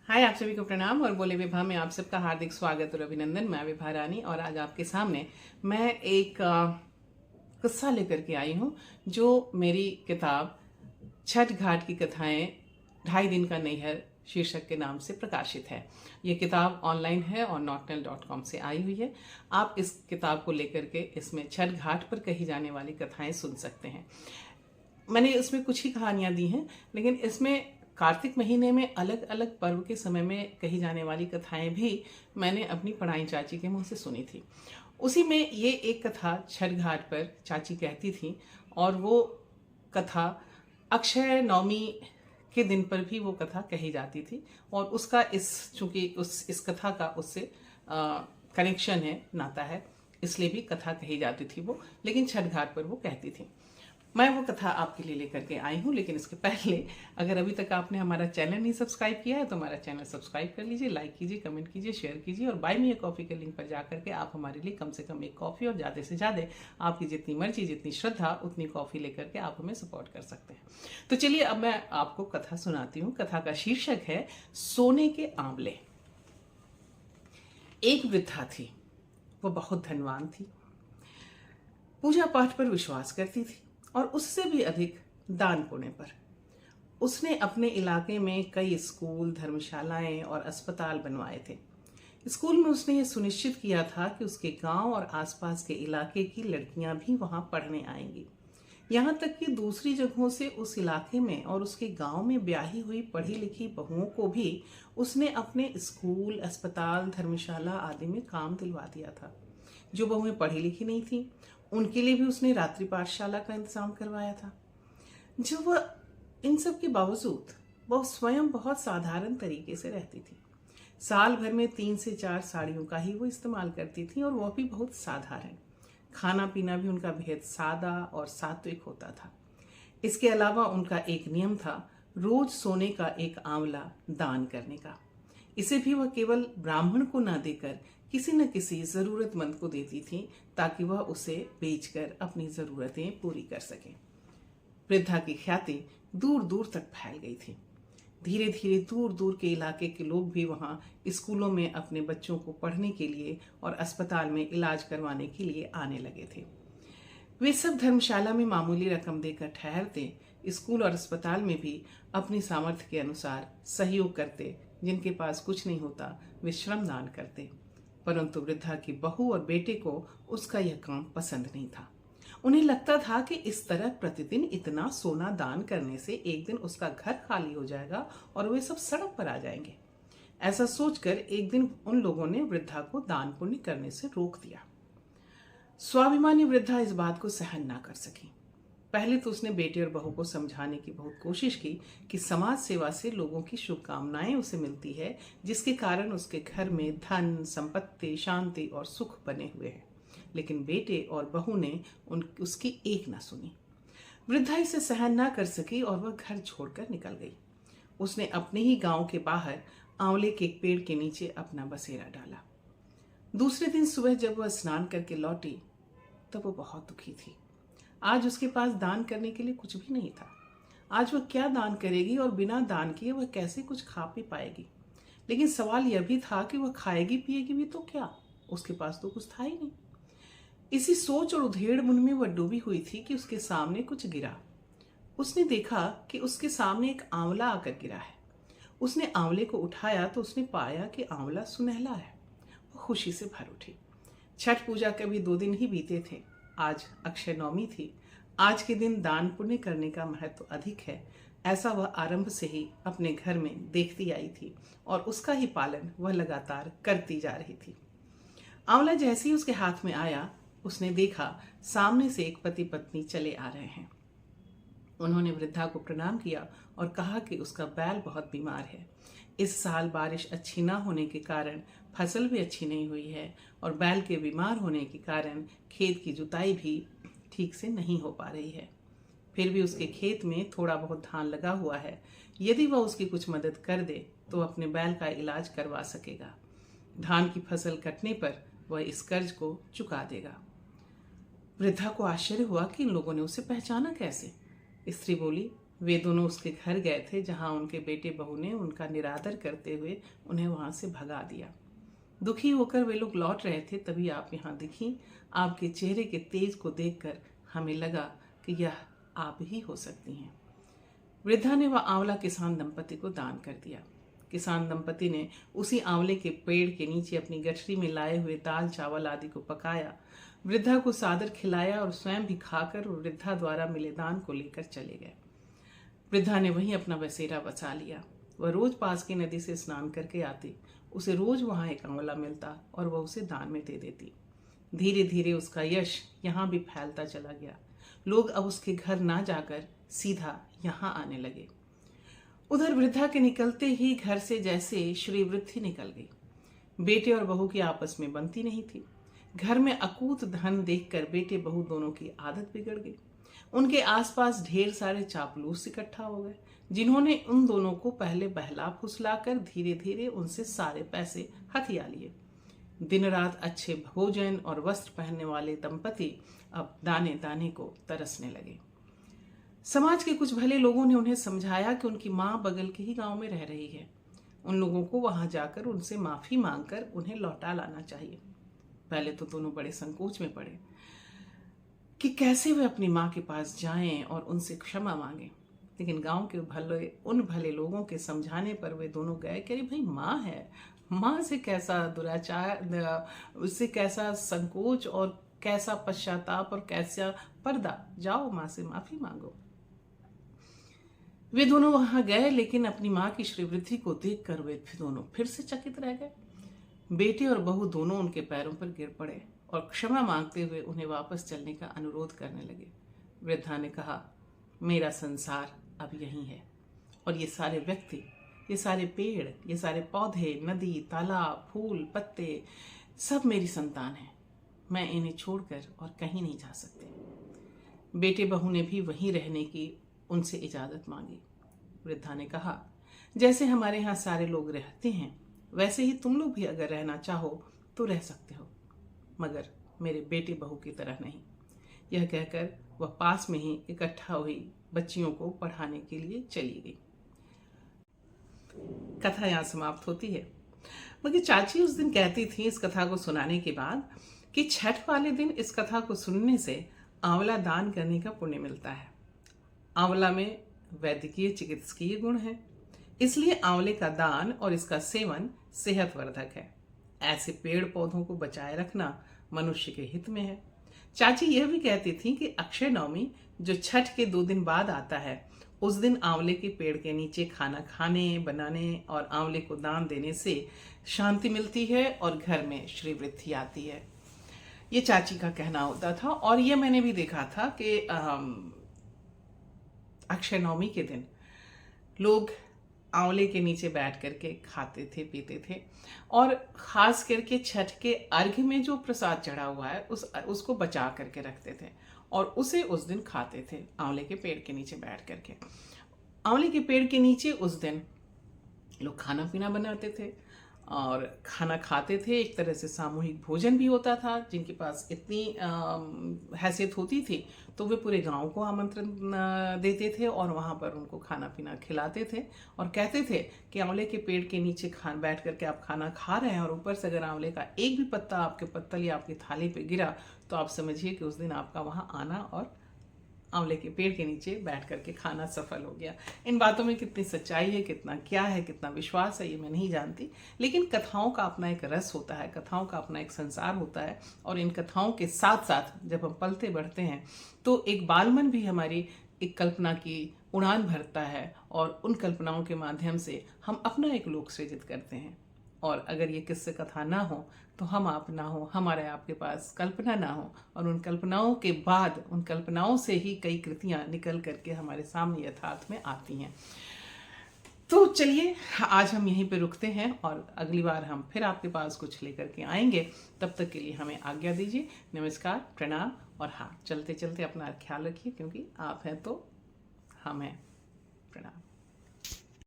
हाय, आप सभी को प्रणाम और बोले विभा में आप सबका हार्दिक स्वागत और अभिनंदन। मैं विभा रानी और आज आपके सामने मैं एक किस्सा लेकर के आई हूँ जो मेरी किताब छठ घाट की कथाएं 2.5 दिन का नैहर शीर्षक के नाम से प्रकाशित है। ये किताब ऑनलाइन है और notnel.com से आई हुई है। आप इस किताब को लेकर के इसमें छठ घाट पर कही जाने वाली कथाएं सुन सकते हैं। मैंने इसमें कुछ ही कहानियां दी हैं, लेकिन इसमें कार्तिक महीने में अलग अलग पर्व के समय में कही जाने वाली कथाएं भी मैंने अपनी पढ़ाई चाची के मुंह से सुनी थी। उसी में ये एक कथा छठ घाट पर चाची कहती थी और वो कथा अक्षय नवमी के दिन पर भी वो कथा कही जाती थी और उसका चूंकि इस कथा का उससे कनेक्शन है, नाता है, इसलिए भी कथा कही जाती थी वो, लेकिन छठ घाट पर वो कहती थी। मैं वो कथा आपके लिए लेकर के आई हूँ, लेकिन इसके पहले अगर अभी तक आपने हमारा चैनल नहीं सब्सक्राइब किया है तो हमारा चैनल सब्सक्राइब कर लीजिए, लाइक कीजिए, कमेंट कीजिए, शेयर कीजिए और बाय मी ए कॉफ़ी के लिंक पर जाकर के आप हमारे लिए कम से कम एक कॉफ़ी और ज़्यादा से ज़्यादा आपकी जितनी मर्जी, जितनी श्रद्धा, उतनी कॉफ़ी लेकर के आप हमें सपोर्ट कर सकते हैं। तो चलिए अब मैं आपको कथा सुनाती हूँ। कथा का शीर्षक है सोने के आंवले। एक वृद्धा थी, वो बहुत धनवान थी, पूजा पाठ पर विश्वास करती थी और उससे भी अधिक दान पुण्य पर। उसने अपने इलाके में कई स्कूल, धर्मशालाएं और अस्पताल बनवाए थे। स्कूल में उसने ये सुनिश्चित किया था कि उसके गांव और आसपास के इलाके की लड़कियां भी वहां पढ़ने आएंगी। यहाँ तक कि दूसरी जगहों से उस इलाके में और उसके गांव में ब्याही हुई पढ़ी लिखी बहुओं को भी उसने अपने स्कूल, अस्पताल, धर्मशाला आदि में काम दिलवा दिया था। जो बहुएं पढ़ी लिखी नहीं थी उनके लिए भी उसने रात्रि पाठशाला का इंतजाम करवाया था। जो वह इन सब के बावजूद वह स्वयं बहुत साधारण तरीके से रहती थी। साल भर में 3 से 4 साड़ियों का ही वो इस्तेमाल करती थी और वह भी बहुत साधारण। खाना पीना भी उनका बेहद सादा और सात्विक होता था। इसके अलावा उनका एक नियम था रोज सोने का एक आंवला दान करने का। इसे भी वह केवल ब्राह्मण को न देकर किसी न किसी जरूरतमंद को देती थी ताकि वह उसे बेचकर अपनी जरूरतें पूरी कर सके। वृद्धा की ख्याति दूर दूर तक फैल गई थी। धीरे धीरे दूर दूर के इलाके के लोग भी वहां स्कूलों में अपने बच्चों को पढ़ने के लिए और अस्पताल में इलाज करवाने के लिए आने लगे थे। वे सब धर्मशाला में मामूली रकम देकर ठहरते, स्कूल और अस्पताल में भी अपनी सामर्थ्य के अनुसार सहयोग करते। जिनके पास कुछ नहीं होता वे श्रमदान करते, परंतु वृद्धा की बहू और बेटे को उसका यह काम पसंद नहीं था। उन्हें लगता था कि इस तरह प्रतिदिन इतना सोना दान करने से एक दिन उसका घर खाली हो जाएगा और वे सब सड़क पर आ जाएंगे। ऐसा सोचकर एक दिन उन लोगों ने वृद्धा को दान पुण्य करने से रोक दिया। स्वाभिमानी वृद्धा इस बात को सहन ना कर सकी। पहले तो उसने बेटे और बहू को समझाने की बहुत कोशिश की कि समाज सेवा से लोगों की शुभकामनाएं उसे मिलती है, जिसके कारण उसके घर में धन, संपत्ति, शांति और सुख बने हुए हैं। लेकिन बेटे और बहू ने उसकी एक ना सुनी। वृद्धा इसे सहन ना कर सकी और वह घर छोड़कर निकल गई। उसने अपने ही गांव के बाहर आंवले के एक पेड़ के नीचे अपना बसेरा डाला। दूसरे दिन सुबह जब वह स्नान करके लौटी तब वह बहुत दुखी थी। आज उसके पास दान करने के लिए कुछ भी नहीं था। आज वह क्या दान करेगी और बिना दान किए वह कैसे कुछ खा पी पाएगी। लेकिन सवाल यह भी था कि वह खाएगी पिएगी भी तो क्या, उसके पास तो कुछ था ही नहीं। इसी सोच और उधेड़ बुन में वह डूबी हुई थी कि उसके सामने कुछ गिरा। उसने देखा कि उसके सामने एक आंवला आकर गिरा है। उसने आंवले को उठाया तो उसने पाया कि आंवला सुनहला है। वह खुशी से भर उठी। छठ पूजा के भी 2 दिन ही बीते थे। आज अक्षय नवमी थी। आज के दिन दान पुण्य करने का महत्व अधिक है, ऐसा वह आरंभ से ही अपने घर में देखती आई थी और उसका ही पालन वह लगातार करती जा रही थी। आंवला जैसे ही उसके हाथ में आया, उसने देखा सामने से एक पति पत्नी चले आ रहे हैं। उन्होंने वृद्धा को प्रणाम किया और कहा कि उसका बैल बहुत बीमार है। इस साल बारिश अच्छी ना होने के कारण फसल भी अच्छी नहीं हुई है और बैल के बीमार होने के कारण खेत की जुताई भी ठीक से नहीं हो पा रही है। फिर भी उसके खेत में थोड़ा बहुत धान लगा हुआ है। यदि वह उसकी कुछ मदद कर दे तो अपने बैल का इलाज करवा सकेगा। धान की फसल कटने पर वह इस कर्ज को चुका देगा। वृद्धा को आश्चर्य हुआ कि इन लोगों ने उसे पहचाना कैसे। स्त्री बोली, वे दोनों उसके घर गए थे जहां उनके बेटे बहू ने उनका निरादर करते हुए उन्हें वहां से भगा दिया। दुखी होकर वे लोग लौट रहे थे, तभी आप यहाँ दिखी। आपके चेहरे के तेज को देखकर हमें लगा कि यह आप ही हो सकती हैं। वृद्धा ने वह आंवला किसान दंपति को दान कर दिया। किसान दंपति ने उसी आंवले के पेड़ के नीचे अपनी गठरी में लाए हुए दाल चावल आदि को पकाया, वृद्धा को सादर खिलाया और स्वयं भी खाकर वृद्धा द्वारा मिले दान को लेकर चले गए। वृद्धा ने वहीं अपना बसेरा बसा लिया। वह रोज पास की नदी से स्नान करके आती, उसे रोज वहां एक आंवला मिलता और वह उसे दान में दे देती। धीरे धीरे उसका यश यहाँ भी फैलता चला गया। लोग अब उसके घर ना जाकर सीधा यहाँ आने लगे। उधर वृद्धा के निकलते ही घर से जैसे श्री वृद्धि निकल गई। बेटे और बहू की आपस में बनती नहीं थी। घर में अकूत धन देखकर बेटे बहू दोनों की आदत बिगड़ गई। उनके आसपास ढेर सारे चापलूस इकट्ठा हो गए, जिन्होंने उन दोनों को पहले बहला फुसलाकर धीरे धीरे उनसे सारे पैसे हथिया लिए। दिन रात अच्छे भोजन और वस्त्र पहनने वाले दंपति अब दाने दाने को तरसने लगे। समाज के कुछ भले लोगों ने उन्हें समझाया कि उनकी माँ बगल के ही गांव में रह रही है, उन लोगों को वहां जाकर उनसे माफी मांगकर उन्हें लौटा लाना चाहिए। पहले तो दोनों बड़े संकोच में पड़े कि कैसे वे अपनी माँ के पास जाएं और उनसे क्षमा मांगें, लेकिन गांव के उन भले लोगों के समझाने पर वे दोनों गए कि अरे भाई माँ है, माँ से कैसा दुराचार, उससे कैसा संकोच और कैसा पश्चाताप और कैसा पर्दा, जाओ माँ से माफी मांगो। वे दोनों वहां गए, लेकिन अपनी माँ की श्रीवृद्धि को देखकर वे दोनों फिर से चकित रह गए। बेटे और बहू दोनों उनके पैरों पर गिर पड़े और क्षमा मांगते हुए उन्हें वापस चलने का अनुरोध करने लगे। वृद्धा ने कहा, मेरा संसार अब यही है और ये सारे व्यक्ति, ये सारे पेड़, ये सारे पौधे, नदी, तालाब, फूल, पत्ते सब मेरी संतान हैं। मैं इन्हें छोड़कर और कहीं नहीं जा सकती। बेटे बहू ने भी वहीं रहने की उनसे इजाजत मांगी। वृद्धा ने कहा, जैसे हमारे यहाँ सारे लोग रहते हैं वैसे ही तुम लोग भी अगर रहना चाहो तो रह सकते हो, मगर मेरे बेटे बहू की तरह नहीं। यह कहकर वह पास में ही इकट्ठा हुई बच्चियों को पढ़ाने के लिए चली गई। कथा यहाँ समाप्त होती है। मगर चाची उस दिन कहती थी इस कथा को सुनाने के बाद कि छठ वाले दिन इस कथा को सुनने से आंवला दान करने का पुण्य मिलता है। आंवला में वैद्यकीय चिकित्सकीय गुण है, इसलिए आंवले का दान और इसका सेवन सेहतवर्धक है। ऐसे पेड़ पौधों को बचाए रखना मनुष्य के हित में है। चाची यह भी कहती थी कि अक्षय नवमी जो छठ के 2 दिन बाद आता है, उस दिन आंवले के पेड़ के नीचे खाना खाने, बनाने और आंवले को दान देने से शांति मिलती है और घर में श्री वृद्धि आती है। ये चाची का कहना होता था और ये मैंने भी देखा था कि अक्षय नवमी के दिन लोग आंवले के नीचे बैठ करके खाते थे, पीते थे और खास करके छठ के अर्घ्य में जो प्रसाद चढ़ा हुआ है उसको बचा करके रखते थे और उसे उस दिन खाते थे आंवले के पेड़ के नीचे बैठ करके। आंवले के पेड़ के नीचे उस दिन लोग खाना पीना बनाते थे और खाना खाते थे। एक तरह से सामूहिक भोजन भी होता था। जिनके पास इतनी हैसियत होती थी तो वे पूरे गांव को आमंत्रण देते थे और वहां पर उनको खाना पीना खिलाते थे और कहते थे कि आंवले के पेड़ के नीचे बैठ करके आप खाना खा रहे हैं और ऊपर से अगर आंवले का एक भी पत्ता आपके पत्तल या आपकी थाली पे गिरा तो आप समझिए कि उस दिन आपका वहां आना और आंवले के पेड़ के नीचे बैठ करके खाना सफल हो गया। इन बातों में कितनी सच्चाई है, कितना क्या है, कितना विश्वास है, ये मैं नहीं जानती, लेकिन कथाओं का अपना एक रस होता है, कथाओं का अपना एक संसार होता है और इन कथाओं के साथ साथ जब हम पलते बढ़ते हैं तो एक बालमन भी हमारी एक कल्पना की उड़ान भरता है और उन कल्पनाओं के माध्यम से हम अपना एक लोक सृजित करते हैं। और अगर ये किस्से कथा ना हो तो हम आप ना हो, हमारे आपके पास कल्पना ना हो और उन कल्पनाओं के बाद उन कल्पनाओं से ही कई कृतियां निकल करके हमारे सामने यथार्थ में आती हैं। तो चलिए आज हम यहीं पे रुकते हैं और अगली बार हम फिर आपके पास कुछ लेकर के आएंगे। तब तक के लिए हमें आज्ञा दीजिए। नमस्कार, प्रणाम और हाँ, चलते चलते अपना ख्याल रखिए, क्योंकि आप हैं तो हम हैं। प्रणाम।